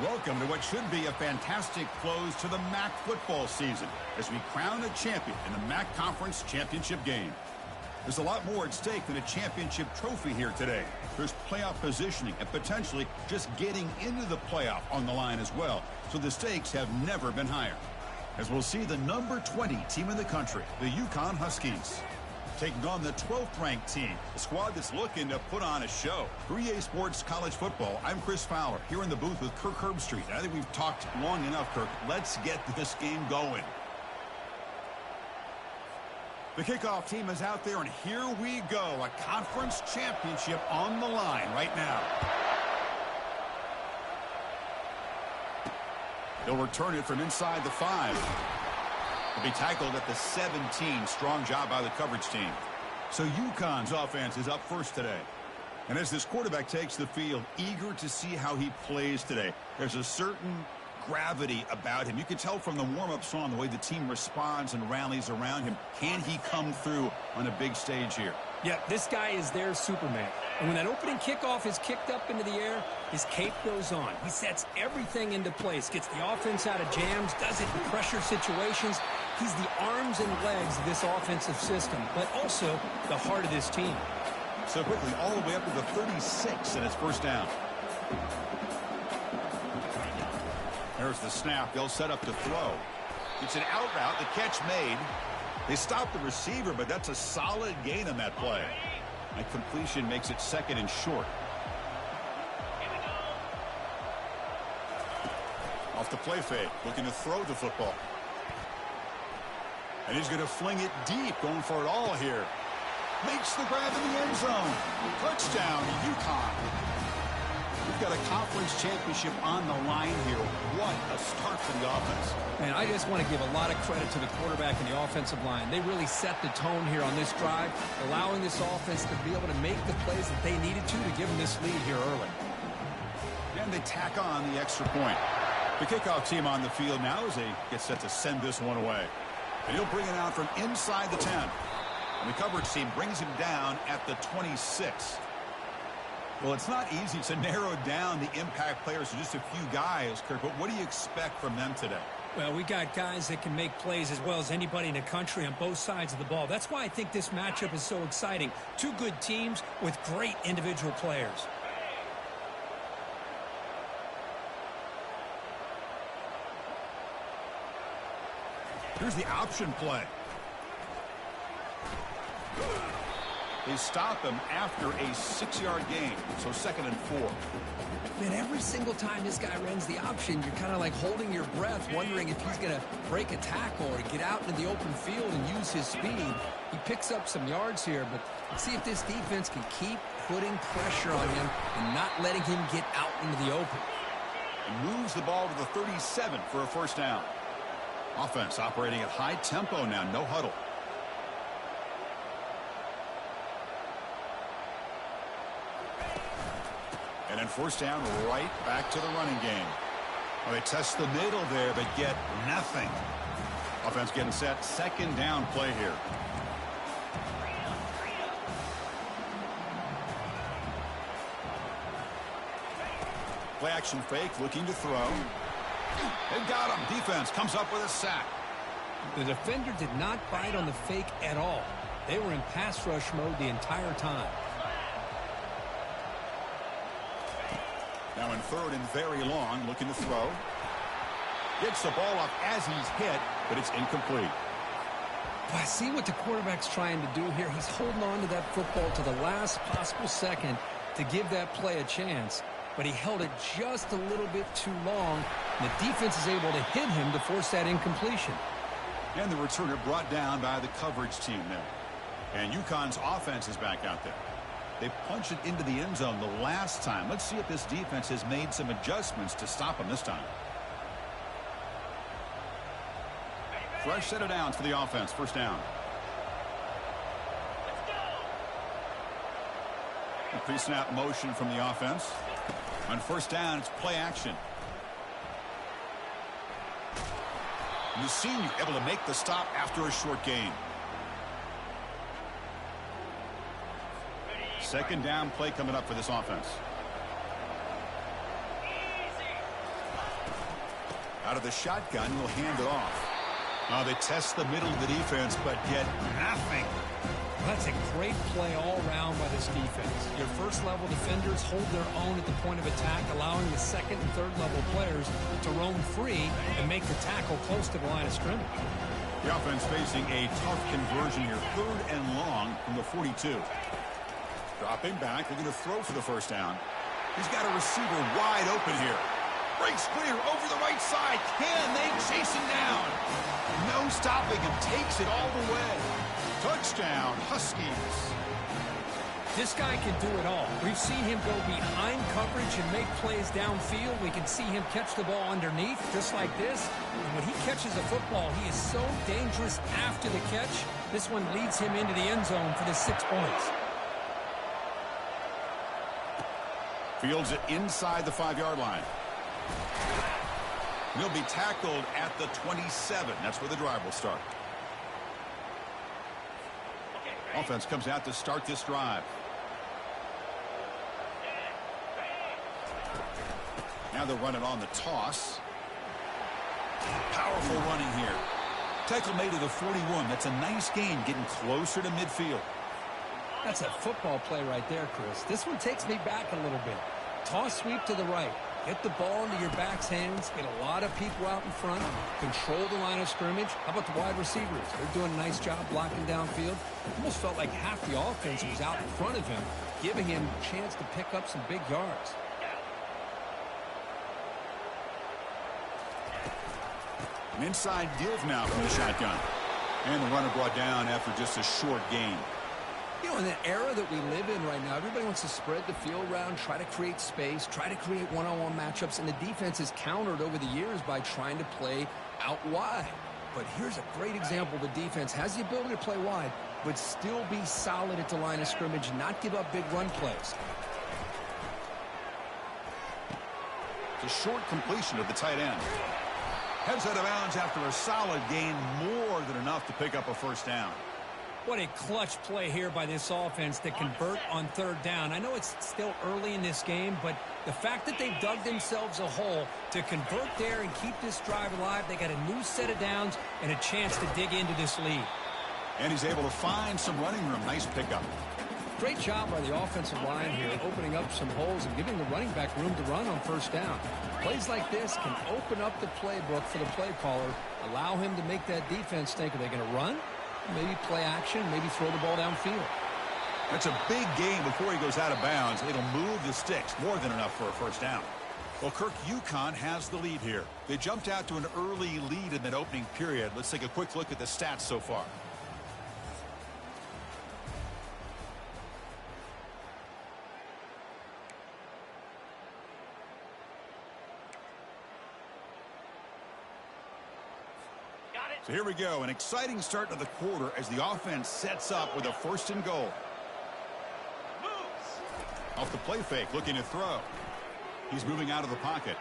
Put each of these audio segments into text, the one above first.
Welcome to what should be a fantastic close to the MAC football season as we crown a champion in the MAC Conference Championship game. There's a lot more at stake than a championship trophy here today. There's playoff positioning and potentially just getting into the playoff on the line as well. So the stakes have never been higher. As we'll see the number 20 team in the country, the UConn Huskies, taking on the 12th ranked team, a squad that's looking to put on a show. For EA Sports College Football, I'm Chris Fowler here in the booth with Kirk Herbstreit. I think we've talked long enough, Kirk. Let's get this game going. The kickoff team is out there, and here we go. A conference championship on the line right now. They'll return it from inside the 5. Will be tackled at the 17. Strong job by the coverage team. So UConn's offense is up first today. And as this quarterback takes the field, eager to see how he plays today. There's a certain gravity about him. You can tell from the warm-up song the way the team responds and rallies around him. Can he come through on a big stage here? Yeah, this guy is their Superman. And when that opening kickoff is kicked up into the air, his cape goes on. He sets everything into place, gets the offense out of jams, does it in pressure situations. He's the arms and legs of this offensive system, but also the heart of this team. So quickly, all the way up to the 36, and it's first down. There's the snap. They'll set up to throw. It's an out route. The catch made. They stop the receiver, but that's a solid gain on that play. And completion makes it second and short. Off the play fake, looking to throw the football. And he's going to fling it deep, going for it all here. Makes the grab in the end zone. Touchdown, UConn. We've got a conference championship on the line here. What a start for the offense. Man, I just want to give a lot of credit to the quarterback and the offensive line. They really set the tone here on this drive, allowing this offense to be able to make the plays that they needed to give them this lead here early. And they tack on the extra point. The kickoff team on the field now as they get set to send this one away. And he'll bring it out from inside the 10. And the coverage team brings him down at the 26. Well, it's not easy to narrow down the impact players to just a few guys, Kirk, but what do you expect from them today? Well, we got guys that can make plays as well as anybody in the country on both sides of the ball. That's why I think this matchup is so exciting. Two good teams with great individual players. Here's the option play. They stop him after a 6-yard gain, so second and 4. Man, every single time this guy runs the option, you're kind of like holding your breath, wondering if he's going to break a tackle or get out into the open field and use his speed. He picks up some yards here, but let's see if this defense can keep putting pressure on him and not letting him get out into the open. He moves the ball to the 37 for a first down. Offense operating at high tempo now, no huddle. And then first down, right back to the running game. Well, they test the middle there, but get nothing. Offense getting set. Second down play here. Play action fake, looking to throw. They got him. Defense comes up with a sack. The defender did not bite on the fake at all. They were in pass rush mode the entire time. Now in third and very long, looking to throw. Gets the ball up as he's hit, but it's incomplete. Well, I see what the quarterback's trying to do here. He's holding on to that football to the last possible second to give that play a chance. But he held it just a little bit too long. And the defense is able to hit him to force that incompletion. And the returner brought down by the coverage team there. And UConn's offense is back out there. They punched it into the end zone the last time. Let's see if this defense has made some adjustments to stop him this time. Fresh set of downs for the offense. First down. A pre-snap motion from the offense. On first down, it's play action. The senior able to make the stop after a short gain. Second down play coming up for this offense. Out of the shotgun, he'll hand it off. They test the middle of the defense, but get nothing. That's a great play all around by this defense. Your first-level defenders hold their own at the point of attack, allowing the second and third-level players to roam free and make the tackle close to the line of scrimmage. The offense facing a tough conversion here. 3rd and long from the 42. Dropping back. They're going to throw for the first down. He's got a receiver wide open here. Breaks clear over the right side. Can they chase him down? No stopping him. Takes it all the way. Touchdown, Huskies. This guy can do it all. We've seen him go behind coverage and make plays downfield. We can see him catch the ball underneath, just like this. And when he catches a football, he is so dangerous after the catch. This one leads him into the end zone for the 6 points. Fields it inside the 5-yard line. And he'll be tackled at the 27. That's where the drive will start. Offense comes out to start this drive. Now they're running on the toss. Powerful running here. Tackle made to the 41. That's a nice gain, getting closer to midfield. That's a football play right there, Chris. This one takes me back a little bit. Toss sweep to the right. Get the ball into your back's hands. Get a lot of people out in front. Control the line of scrimmage. How about the wide receivers? They're doing a nice job blocking downfield. Almost felt like half the offense was out in front of him, giving him a chance to pick up some big yards. An inside give now from the shotgun. And the runner brought down after just a short gain. You know, in the era that we live in right now, everybody wants to spread the field around, try to create space, try to create one-on-one matchups, and the defense is countered over the years by trying to play out wide. But here's a great example. The defense has the ability to play wide, but still be solid at the line of scrimmage, not give up big run plays. It's a short completion of the tight end. Heads out of bounds after a solid gain, more than enough to pick up a first down. What a clutch play here by this offense to convert on 3rd down. I know it's still early in this game, but the fact that they've dug themselves a hole to convert there and keep this drive alive, they got a new set of downs and a chance to dig into this lead. And he's able to find some running room. Nice pickup. Great job by the offensive line here, opening up some holes and giving the running back room to run on 1st down. Plays like this can open up the playbook for the play caller, allow him to make that defense think, are they going to run? Maybe play action, maybe throw the ball downfield. That's a big gain before he goes out of bounds. It'll move the sticks, more than enough for a first down. Well, Kirk, UConn has the lead here. They jumped out to an early lead in that opening period. Let's take a quick look at the stats so far. So here we go, an exciting start to the quarter as the offense sets up with a 1st and goal. Off the play fake, looking to throw. He's moving out of the pocket.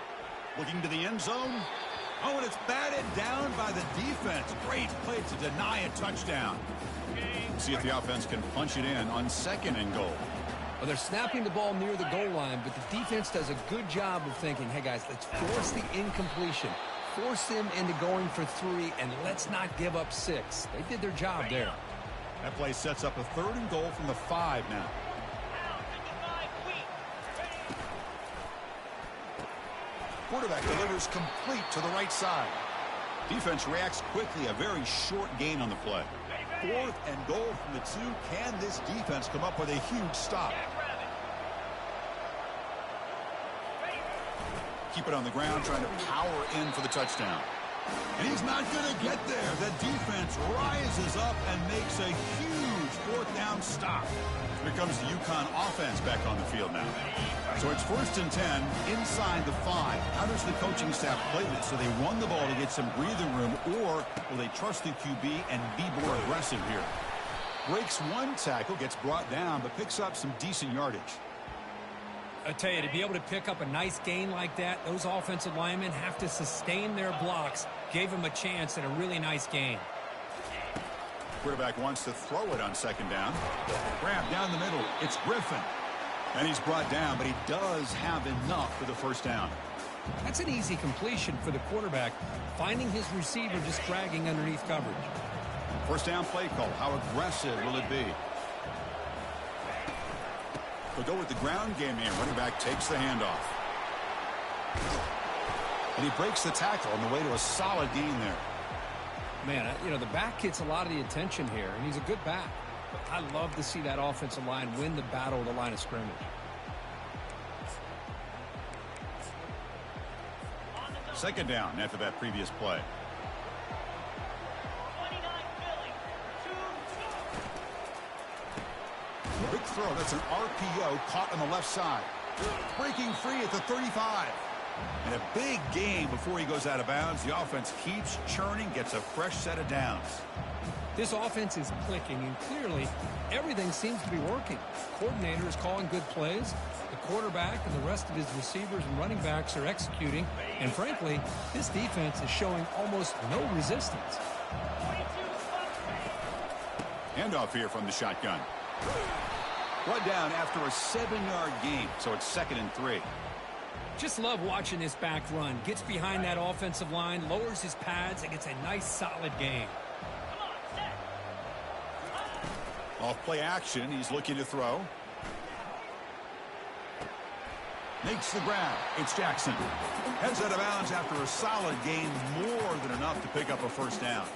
Looking to the end zone. Oh, and it's batted down by the defense. Great play to deny a touchdown. See if the offense can punch it in on 2nd and goal. Well, they're snapping the ball near the goal line, but the defense does a good job of thinking, hey, guys, let's force the incompletion. Force them into going for 3, and let's not give up 6. They did their job there. That play sets up a 3rd and goal from the 5 now. Quarterback delivers complete to the right side. Defense reacts quickly. A very short gain on the play. 4th and goal from the 2. Can this defense come up with a huge stop? Keep it on the ground, trying to power in for the touchdown. And he's not going to get there. The defense rises up and makes a huge 4th down stop. Here comes the UConn offense back on the field now. So it's 1st and 10 inside the 5. How does the coaching staff play this? So they run the ball to get some breathing room, or will they trust the QB and be more aggressive here? Breaks one tackle, gets brought down, but picks up some decent yardage. I tell you, to be able to pick up a nice gain like that, those offensive linemen have to sustain their blocks. Gave him a chance at a really nice gain. Quarterback wants to throw it on 2nd down. Grab down the middle. It's Griffin. And he's brought down, but he does have enough for the first down. That's an easy completion for the quarterback, finding his receiver just dragging underneath coverage. First down play call. How aggressive will it be? They'll go with the ground game here. Running back takes the handoff. And he breaks the tackle on the way to a solid gain there. Man, you know, the back gets a lot of the attention here, and he's a good back. But I love to see that offensive line win the battle of the line of scrimmage. Second down after that previous play. Big throw. That's an RPO caught on the left side. Breaking free at the 35. And a big gain before he goes out of bounds. The offense keeps churning, gets a fresh set of downs. This offense is clicking, and clearly everything seems to be working. The coordinator is calling good plays. The quarterback and the rest of his receivers and running backs are executing. And frankly, this defense is showing almost no resistance. Handoff here from the shotgun. Brought down after a 7-yard gain, so it's 2nd and 3. Just love watching this back run. Gets behind that offensive line, lowers his pads, and gets a nice solid gain. Off play action, he's looking to throw. Makes the grab. It's Jackson. Heads out of bounds after a solid gain, more than enough to pick up a first down.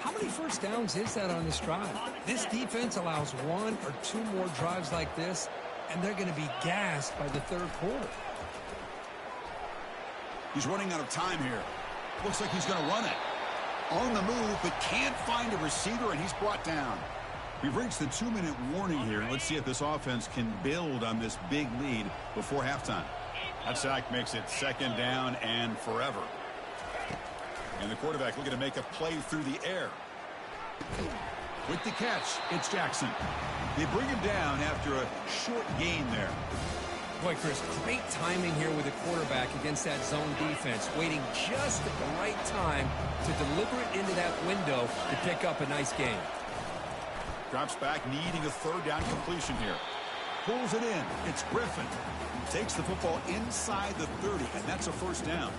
How many first downs is that on this drive? This defense allows 1 or 2 more drives like this, and they're going to be gassed by the third quarter. He's running out of time here. Looks like he's going to run it. On the move, but can't find a receiver, and he's brought down. We've reached the 2-minute warning here. Let's see if this offense can build on this big lead before halftime. That sack makes it 2nd down and forever. And the quarterback looking to make a play through the air. With the catch, it's Jackson. They bring him down after a short gain there. Boy, Chris, great timing here with the quarterback against that zone defense, waiting just at the right time to deliver it into that window to pick up a nice gain. Drops back, needing a 3rd down completion here. Pulls it in. It's Griffin. Takes the football inside the 30, and that's a first down.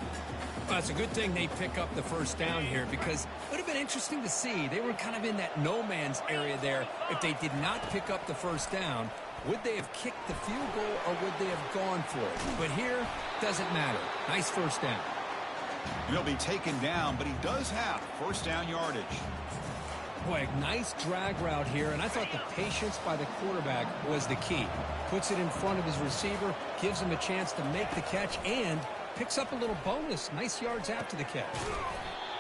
Well, it's a good thing they pick up the first down here, because it would have been interesting to see. They were kind of in that no-man's area there. If they did not pick up the first down, would they have kicked the field goal or would they have gone for it? But here, doesn't matter. Nice first down. And he'll be taken down, but he does have first down yardage. Boy, nice drag route here, and I thought the patience by the quarterback was the key. Puts it in front of his receiver, gives him a chance to make the catch, and picks up a little bonus. Nice yards after the catch.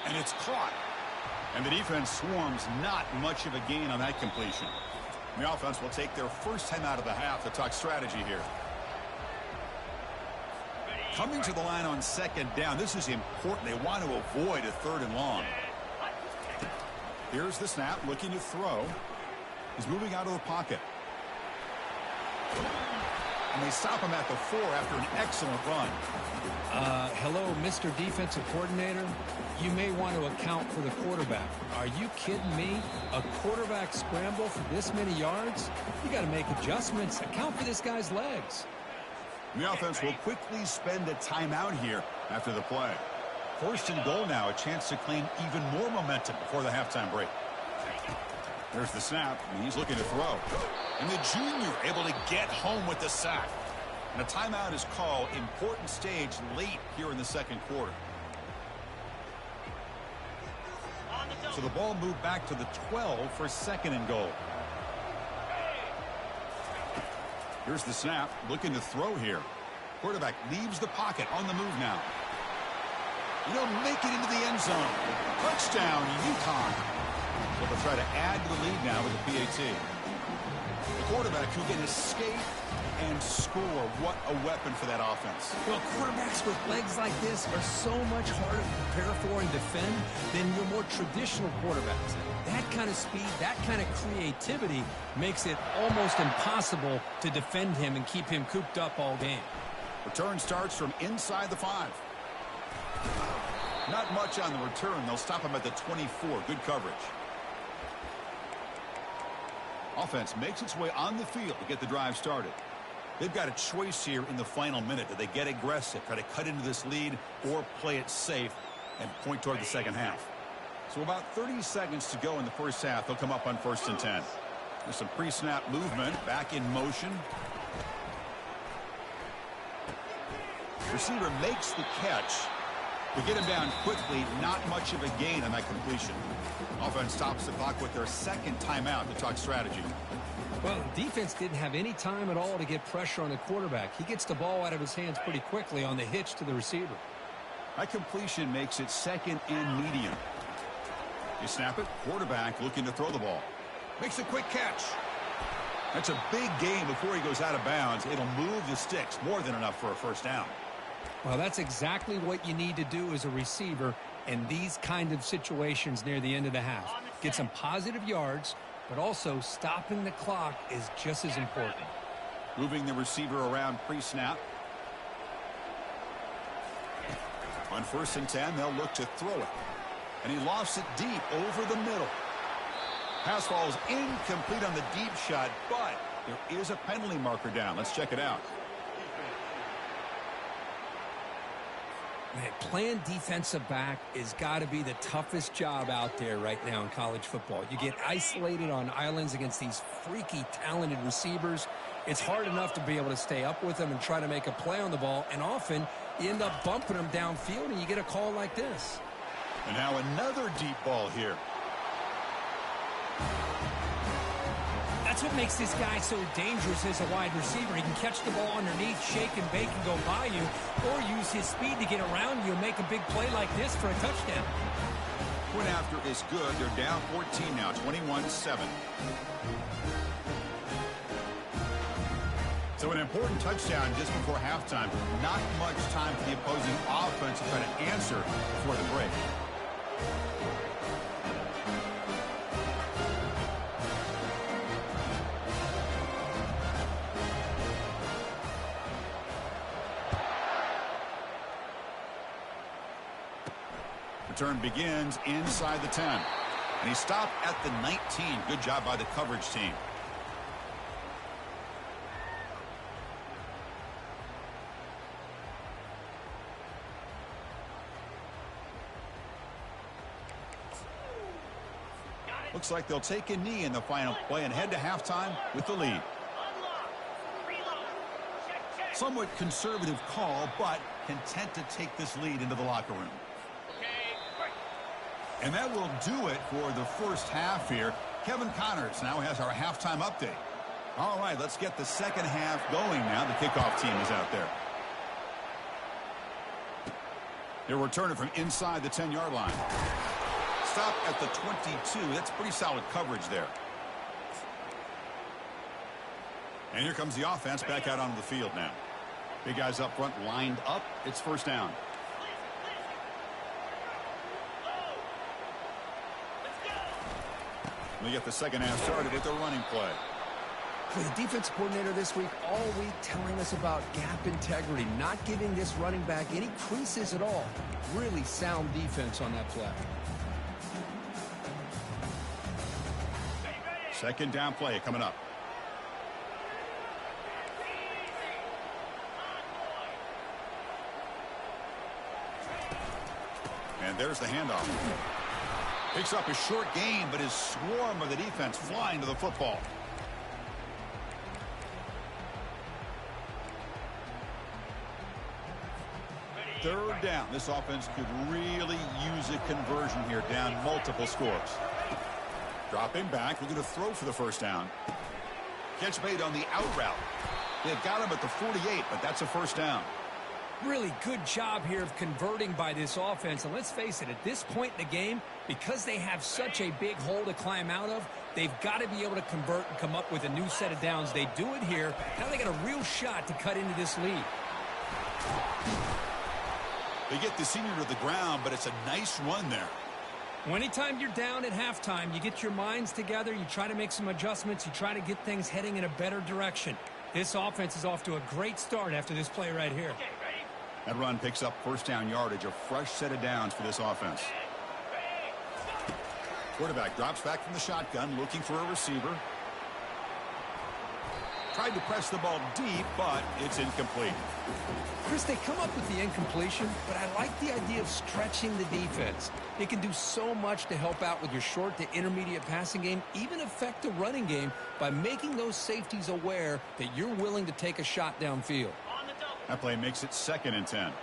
And it's caught. And the defense swarms, not much of a gain on that completion. The offense will take their first time out of the half to talk strategy here. Coming to the line on 2nd down. This is important. They want to avoid a 3rd and long. Here's the snap, looking to throw. He's moving out of the pocket. And they stop him at the 4 after an excellent run. Hello, Mr. Defensive Coordinator. You may want to account for the quarterback. Are you kidding me? A quarterback scramble for this many yards? You got to make adjustments. Account for this guy's legs. The offense will quickly spend a timeout here after the play. 1st and goal now, a chance to claim even more momentum before the halftime break. There's the snap, and he's looking to throw. And the junior able to get home with the sack. And a timeout is called. Important stage late here in the 2nd quarter. So the ball moved back to the 12 for 2nd and goal. Here's the snap, looking to throw here. Quarterback leaves the pocket, on the move now. He'll make it into the end zone. Touchdown, UConn. So they'll try to add to the lead now with the PAT. The quarterback who can escape and score. What a weapon for that offense. Well, quarterbacks with legs like this are so much harder to prepare for and defend than your more traditional quarterbacks. That kind of speed, that kind of creativity makes it almost impossible to defend him and keep him cooped up all game. Return starts from inside the 5. Not much on the return. They'll stop him at the 24. Good coverage. Offense makes its way on the field to get the drive started. They've got a choice here in the final minute. Do they get aggressive, try to cut into this lead, or play it safe and point toward the second half? So about 30 seconds to go in the first half. They'll come up on 1st and 10. There's some pre-snap movement, back in motion. Receiver makes the catch. To get him down quickly, not much of a gain on that completion. Offense stops the clock with their second timeout to talk strategy. Well, the defense didn't have any time at all to get pressure on the quarterback. He gets the ball out of his hands pretty quickly on the hitch to the receiver. That completion makes it 2nd and medium. You snap it, quarterback looking to throw the ball. Makes a quick catch. That's a big gain before he goes out of bounds. It'll move the sticks, more than enough for a first down. Well, that's exactly what you need to do as a receiver in these kind of situations near the end of the half. Get some positive yards, but also stopping the clock is just as important. Moving the receiver around pre-snap. On 1st and 10, they'll look to throw it. And he lofts it deep over the middle. Pass falls incomplete on the deep shot, but there is a penalty marker down. Let's check it out. Man, playing defensive back has got to be the toughest job out there right now in college football. You get isolated on islands against these freaky, talented receivers. It's hard enough to be able to stay up with them and try to make a play on the ball, and often you end up bumping them downfield and you get a call like this. And now another deep ball here. That's what makes this guy so dangerous as a wide receiver. He can catch the ball underneath, shake and bake and go by you, or use his speed to get around you and make a big play like this for a touchdown. Point after is good. They're down 14 now, 21-7. So an important touchdown just before halftime. Not much time for the opposing offense to try to answer before the break. Return begins inside the 10. And he stopped at the 19. Good job by the coverage team. Looks like they'll take a knee in the final play and head to halftime with the lead. Somewhat conservative call, but content to take this lead into the locker room. And that will do it for the first half here. Kevin Connors now has our halftime update. All right, let's get the second half going now. The kickoff team is out there. They're returning from inside the 10-yard line. Stop at the 22. That's pretty solid coverage there. And here comes the offense back out onto the field now. Big guys up front lined up. It's first down. We get the second half started with the running play. For the defensive coordinator this week, all week telling us about gap integrity, not giving this running back any creases at all. Really sound defense on that play. Second down play coming up. And there's the handoff. Picks up a short gain, but his swarm of the defense flying to the football. Third down. This offense could really use a conversion here, down multiple scores. Dropping back, looking to throw for the first down. Catch made on the out route. They've got him at the 48, but that's a first down. Really good job here of converting by this offense. And let's face it, at this point in the game, because they have such a big hole to climb out of, they've got to be able to convert and come up with a new set of downs. They do it here. Now they got a real shot to cut into this lead. They get the senior to the ground, but it's a nice run there. Well, anytime you're down at halftime, you get your minds together, you try to make some adjustments, you try to get things heading in a better direction. This offense is off to a great start after this play right here. That run picks up first down yardage, a fresh set of downs for this offense. Quarterback drops back from the shotgun, looking for a receiver. tried to press the ball deep, but it's incomplete. Chris, they come up with the incompletion, but I like the idea of stretching the defense. It can do so much to help out with your short to intermediate passing game, even affect the running game by making those safeties aware that you're willing to take a shot downfield. That play makes it 2nd and 10.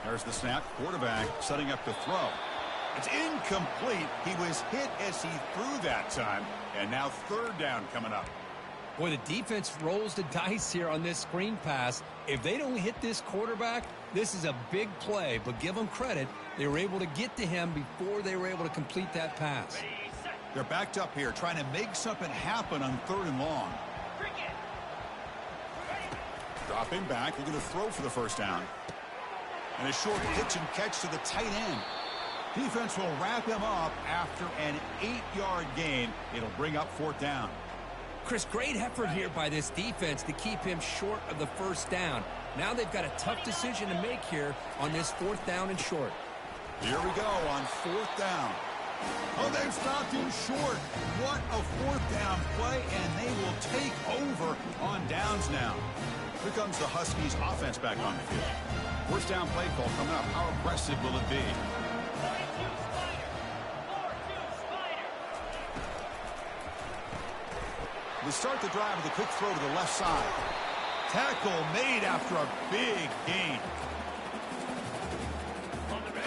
There's the snap. Quarterback setting up to throw. It's incomplete. He was hit as he threw that time. And now 3rd down coming up. Boy, the defense rolls the dice here on this screen pass. If they don't hit this quarterback, this is a big play. But give them credit. They were able to get to him before they were able to complete that pass. They're backed up here trying to make something happen on 3rd and long. Dropping back. They're going to throw for the 1st down. And a short pitch and catch to the tight end. Defense will wrap him up after an 8-yard gain. It'll bring up 4th down. Chris, great effort here by this defense to keep him short of the 1st down. Now they've got a tough decision to make here on this 4th down and short. Here we go on 4th down. Oh, they've stopped him short. What a 4th down play, and they will take over on downs now. Here comes the Huskies offense back on the field. 1st down play call coming up. How aggressive will it be? We start the drive with a quick throw to the left side. Tackle made after a big gain.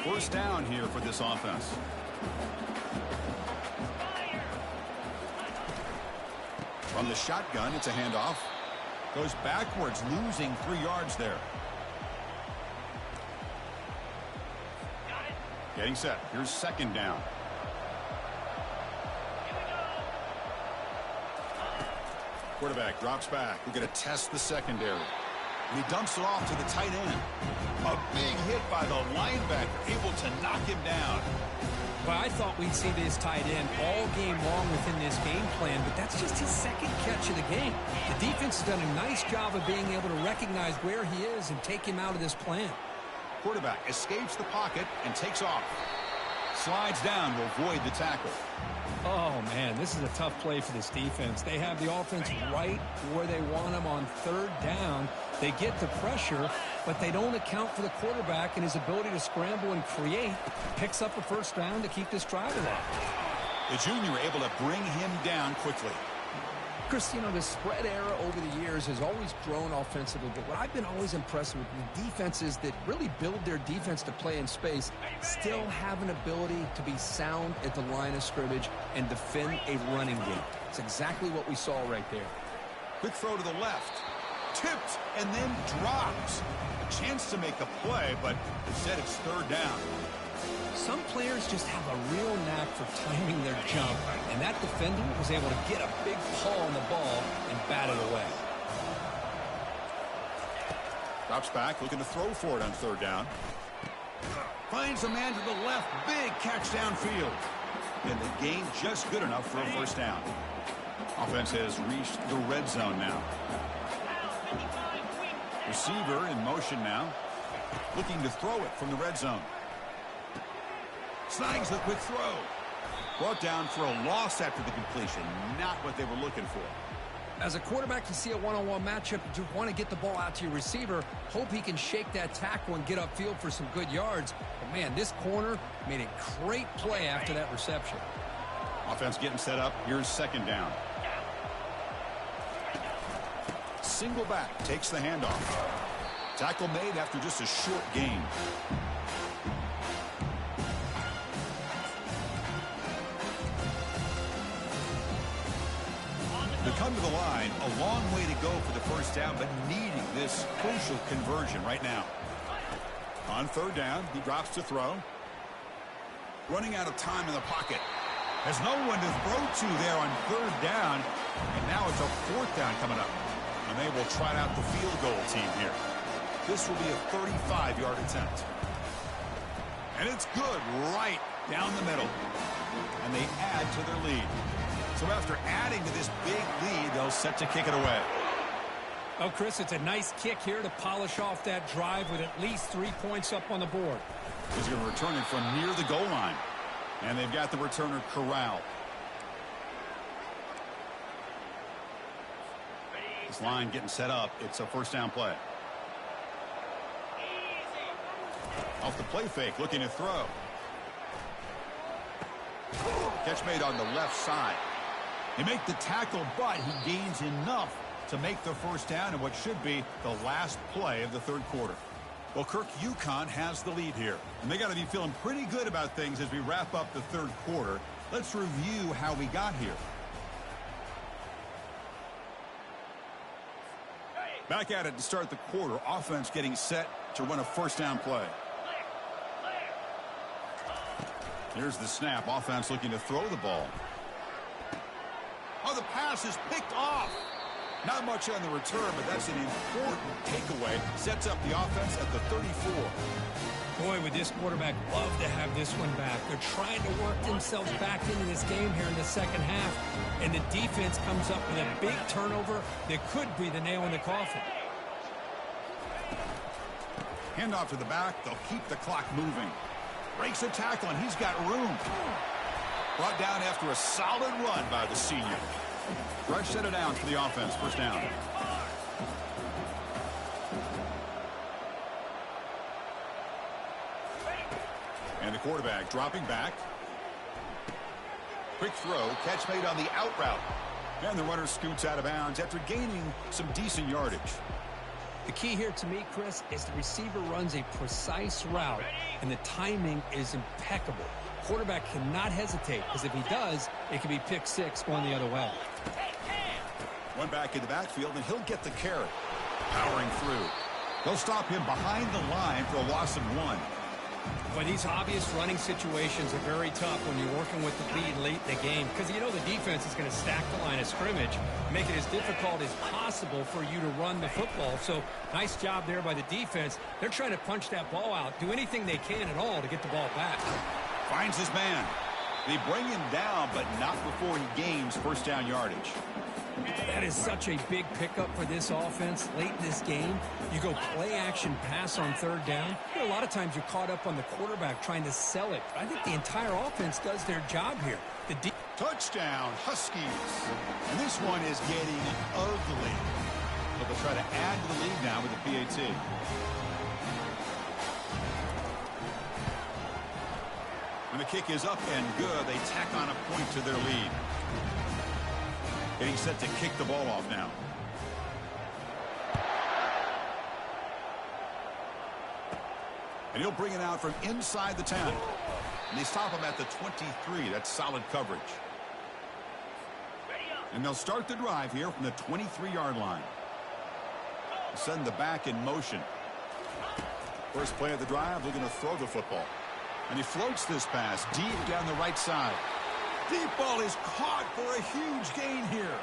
1st down here for this offense. From the shotgun, it's a handoff. Goes backwards, losing 3 yards there. Getting set. Here's 2nd down. Quarterback drops back. We're going to test the secondary. And he dumps it off to the tight end. A big hit by the linebacker, able to knock him down. Well, I thought we'd see this tight end all game long within this game plan, but that's just his 2nd catch of the game. The defense has done a nice job of being able to recognize where he is and take him out of this plan. Quarterback escapes the pocket and takes off. Slides down to avoid the tackle. Oh, man, this is a tough play for this defense. They have the offense right where they want them on 3rd down. They get the pressure, but they don't account for the quarterback and his ability to scramble and create. Picks up a 1st down to keep this drive alive. The junior able to bring him down quickly. Chris, you know, the spread era over the years has always grown offensively, but what I've been always impressed with the defenses that really build their defense to play in space still have an ability to be sound at the line of scrimmage and defend a running game. It's exactly what we saw right there. Quick throw to the left. Tipped and then drops. A chance to make a play, but instead it's 3rd down. Some players just have a real knack for timing their jump, and that defender was able to get a big paw on the ball and bat it away. Drops back, looking to throw for it on 3rd down. Finds a man to the left, big catch downfield. And the gain just good enough for a 1st down. Offense has reached the red zone now. Receiver in motion now, looking to throw it from the red zone. Snags the quick throw. Brought down for a loss after the completion. Not what they were looking for. As a quarterback, you see a one-on-one matchup. You want to get the ball out to your receiver. Hope he can shake that tackle and get upfield for some good yards. But, man, this corner made a great play after that reception. Offense getting set up. Here's 2nd down. Single back. Takes the handoff. Tackle made after just a short gain. They come to the line, a long way to go for the 1st down, but needing this crucial conversion right now. On 3rd down, he drops to throw. Running out of time in the pocket. Has no one to throw to there on 3rd down, and now it's a 4th down coming up. And they will try out the field goal team here. This will be a 35-yard attempt. And it's good right down the middle. And they add to their lead. So after adding to this big lead, they'll set to kick it away. Oh, Chris, it's a nice kick here to polish off that drive with at least 3 points up on the board. He's going to return it from near the goal line. And they've got the returner corralled. This line getting set up. It's a first down play. Off the play fake, looking to throw. Catch made on the left side. They make the tackle, but he gains enough to make the first down in what should be the last play of the third quarter. Well, Kirk, UConn has the lead here, and they got to be feeling pretty good about things as we wrap up the third quarter. Let's review how we got here. Back at it to start the quarter. Offense getting set to run a first down play. Here's the snap. Offense looking to throw the ball. Oh, the pass is picked off. Not much on the return, but that's an important takeaway. Sets up the offense at the 34. Boy, would this quarterback love to have this one back. They're trying to work themselves back into this game here in the second half. And the defense comes up with a big turnover that could be the nail in the coffin. Handoff to the back. They'll keep the clock moving. Breaks a tackle, and he's got room. Brought down after a solid run by the senior. Rush set it down for the offense. First down. And the quarterback dropping back. Quick throw. Catch made on the out route. And the runner scoots out of bounds after gaining some decent yardage. The key here to me, Chris, is the receiver runs a precise route, and the timing is impeccable. Quarterback cannot hesitate, because if he does, it could be pick six going the other way. One back in the backfield, and he'll get the carry. Powering through. They'll stop him behind the line for a loss of 1. But these obvious running situations are very tough when you're working with the lead late in the game, because you know the defense is going to stack the line of scrimmage, make it as difficult as possible for you to run the football. So nice job there by the defense. They're trying to punch that ball out, do anything they can at all to get the ball back. Finds his man. They bring him down, but not before he gains first down yardage. That is such a big pickup for this offense late in this game. You go play action pass on third down. You know, a lot of times you're caught up on the quarterback trying to sell it. I think the entire offense does their job here. Touchdown, Huskies. And this one is getting ugly. But they'll try to add to the lead now with the PAT. When the kick is up and good, they tack on a point to their lead. Getting set to kick the ball off now. And he'll bring it out from inside the 10. And they stop him at the 23. That's solid coverage. And they'll start the drive here from the 23-yard line. Send the back in motion. First play of the drive, looking to throw the football. And he floats this pass deep down the right side. Deep ball is caught for a huge gain here.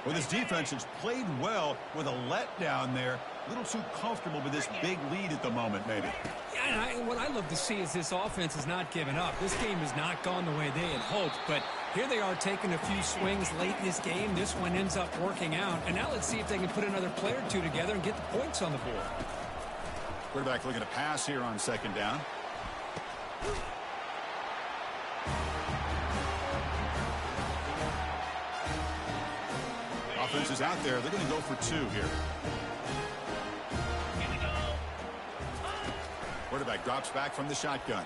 Well, this defense has played well with a letdown there. A little too comfortable with this big lead at the moment, maybe. Yeah, and what I love to see is this offense has not given up. This game has not gone the way they had hoped, but here they are taking a few swings late in this game. This one ends up working out, and now let's see if they can put another play or two together and get the points on the board. Quarterback looking to pass here on second down. Offense is out there. They're going to go for 2 here. Quarterback drops back from the shotgun.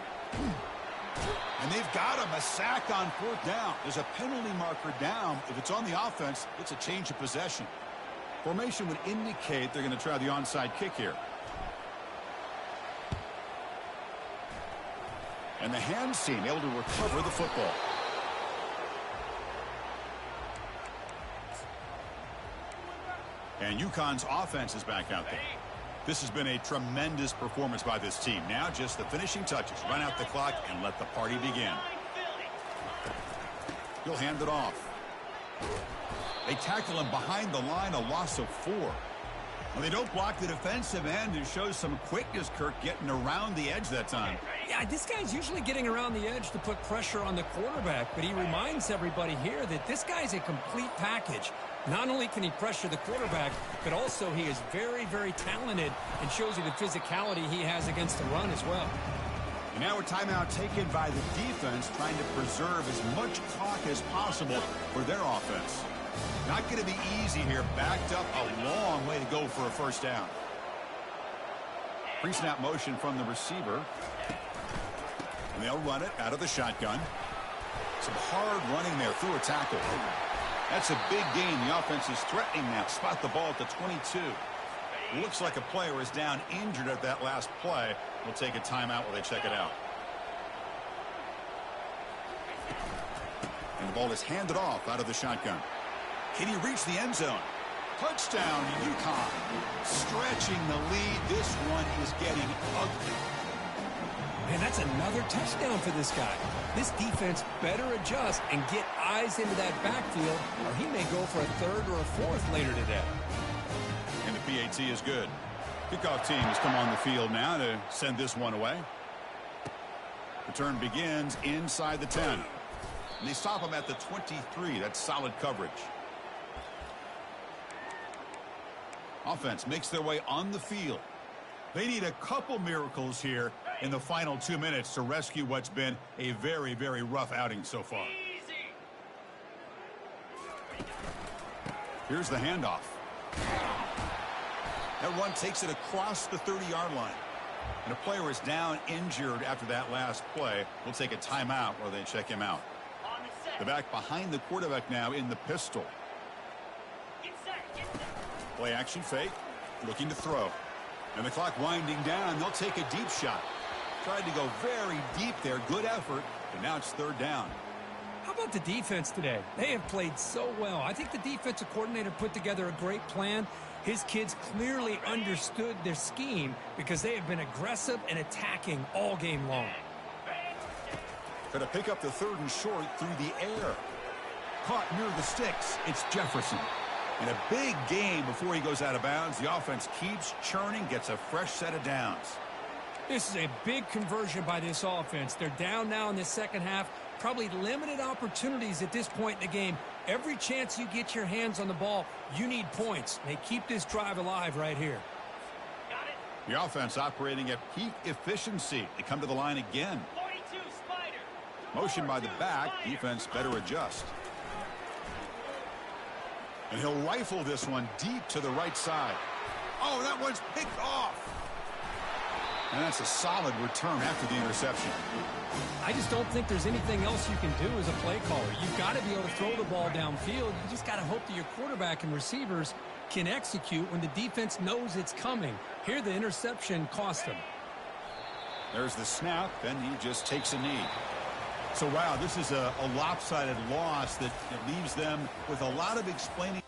And they've got him. A sack on fourth down. There's a penalty marker down. If it's on the offense, it's a change of possession. Formation would indicate they're going to try the onside kick here. And the hands team able to recover the football. And UConn's offense is back out there. This has been a tremendous performance by this team. Now just the finishing touches. Run out the clock and let the party begin. He'll hand it off. They tackle him behind the line, a loss of 4. Well, they don't block the defensive end and shows some quickness, Kirk, getting around the edge that time. Yeah, this guy's usually getting around the edge to put pressure on the quarterback, but he reminds everybody here that this guy's a complete package. Not only can he pressure the quarterback, but also he is very, very talented and shows you the physicality he has against the run as well. And now a timeout taken by the defense, trying to preserve as much clock as possible for their offense. Not going to be easy here. Backed up a long way to go for a first down. Pre-snap motion from the receiver. And they'll run it out of the shotgun. Some hard running there through a tackle. That's a big gain. The offense is threatening now. Spot the ball at the 22. Looks like a player is down injured at that last play. We'll take a timeout while they check it out. And the ball is handed off out of the shotgun. Can he reach the end zone? Touchdown, UConn. Stretching the lead. This one is getting ugly. Man, that's another touchdown for this guy. This defense better adjust and get eyes into that backfield, or he may go for a third or a fourth later today. And the PAT is good. Kickoff team has come on the field now to send this one away. Return begins inside the 10. And they stop him at the 23. That's solid coverage. Offense makes their way on the field. They need a couple miracles here in the final 2 minutes to rescue what's been a very, very rough outing so far. Here's the handoff. That run takes it across the 30-yard line. And a player is down injured after that last play. We'll take a timeout while they check him out. The back behind the quarterback now in the pistol. Play action fake. Looking to throw. And the clock winding down. They'll take a deep shot. Tried to go very deep there. Good effort. But now it's third down. How about the defense today? They have played so well. I think the defensive coordinator put together a great plan. His kids clearly understood their scheme because they have been aggressive and attacking all game long. Going to pick up the third and short through the air. Caught near the sticks. It's Jefferson. And a big gain before he goes out of bounds. The offense keeps churning, gets a fresh set of downs. This is a big conversion by this offense. They're down now in the second half. Probably limited opportunities at this point in the game. Every chance you get your hands on the ball, you need points. They keep this drive alive right here. The offense operating at peak efficiency. They come to the line again. Motion by the back. Defense better adjust. And he'll rifle this one deep to the right side. Oh, that one's picked off. And that's a solid return after the interception. I just don't think there's anything else you can do as a play caller. You've got to be able to throw the ball downfield. You just got to hope that your quarterback and receivers can execute when the defense knows it's coming. Here, the interception cost him. There's the snap, then he just takes a knee. So, wow, this is a lopsided loss that leaves them with a lot of explaining.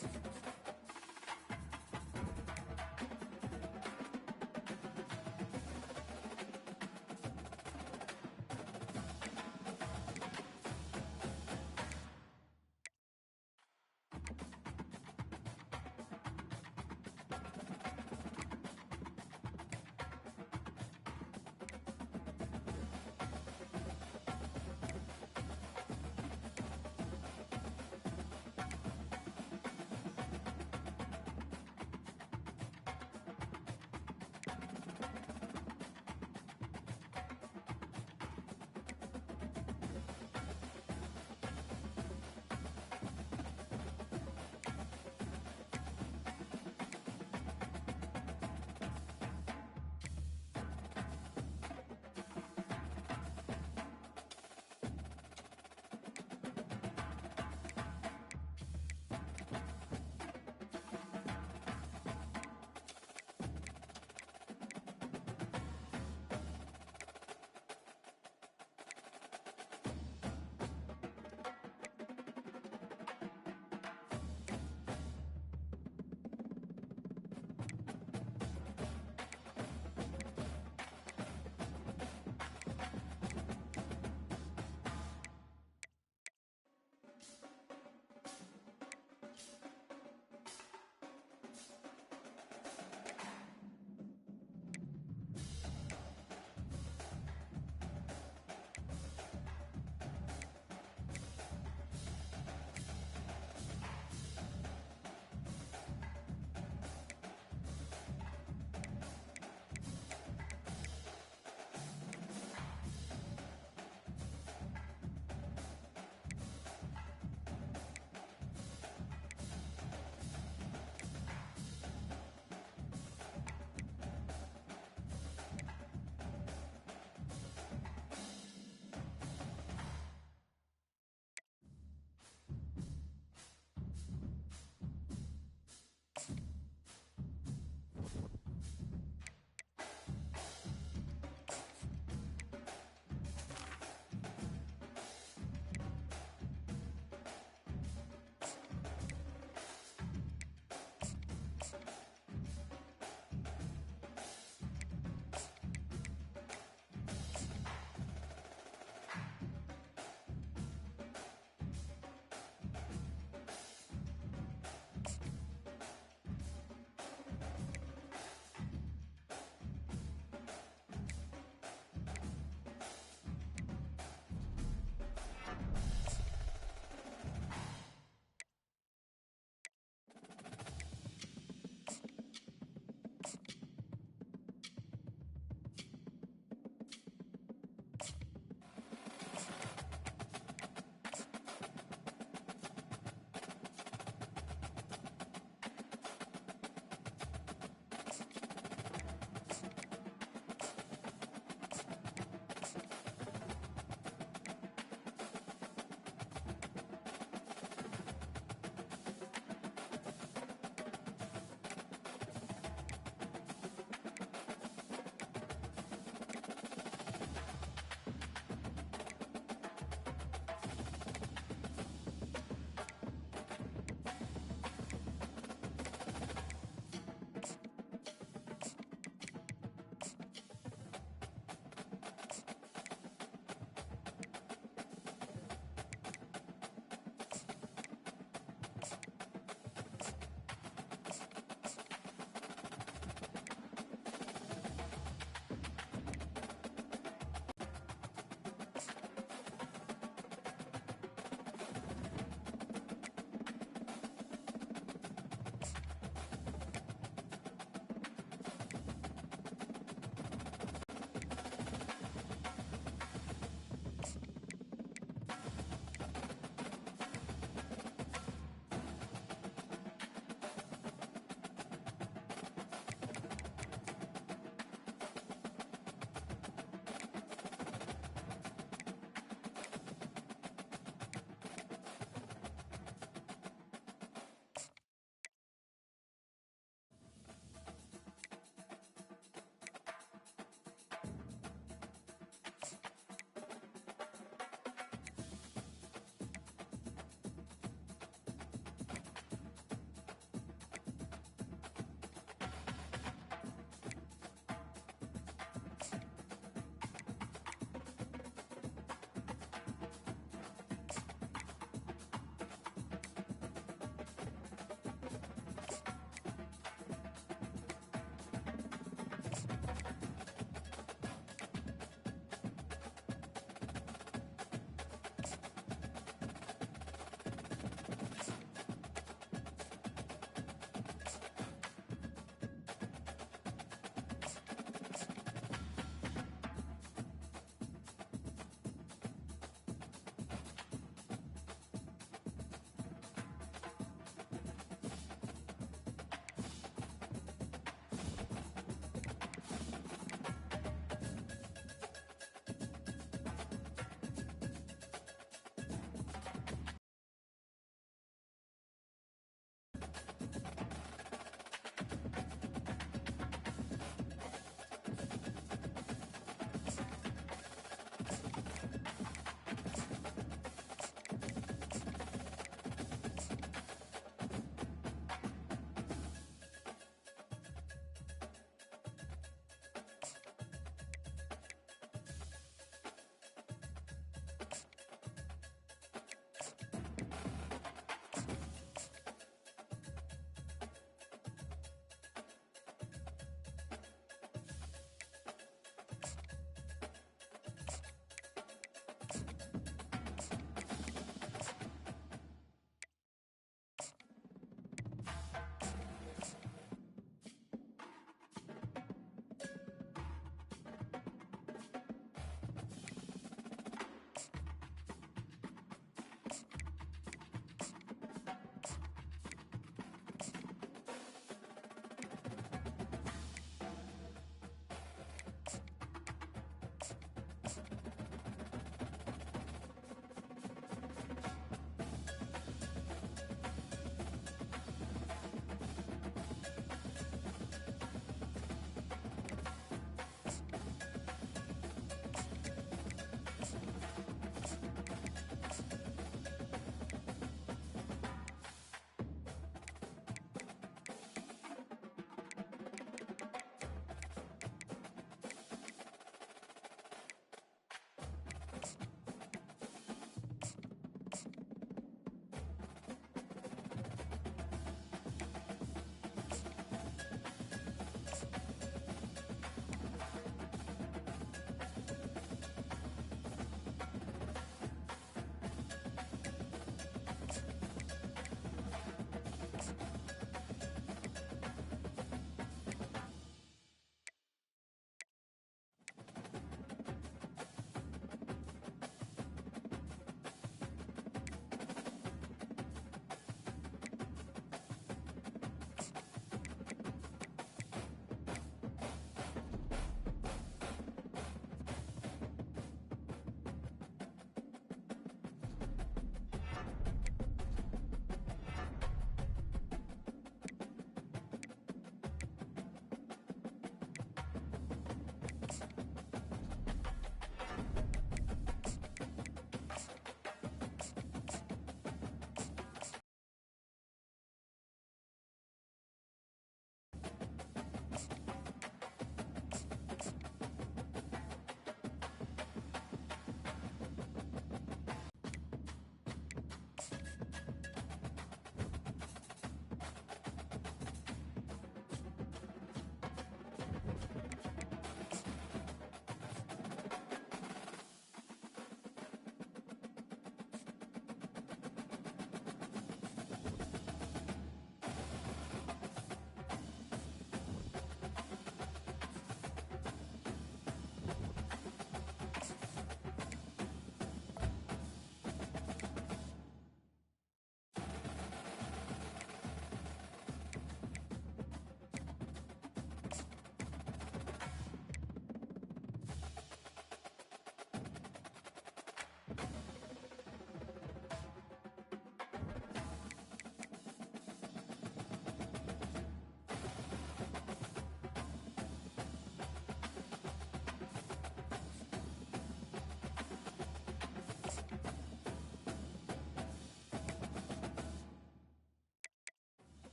defensive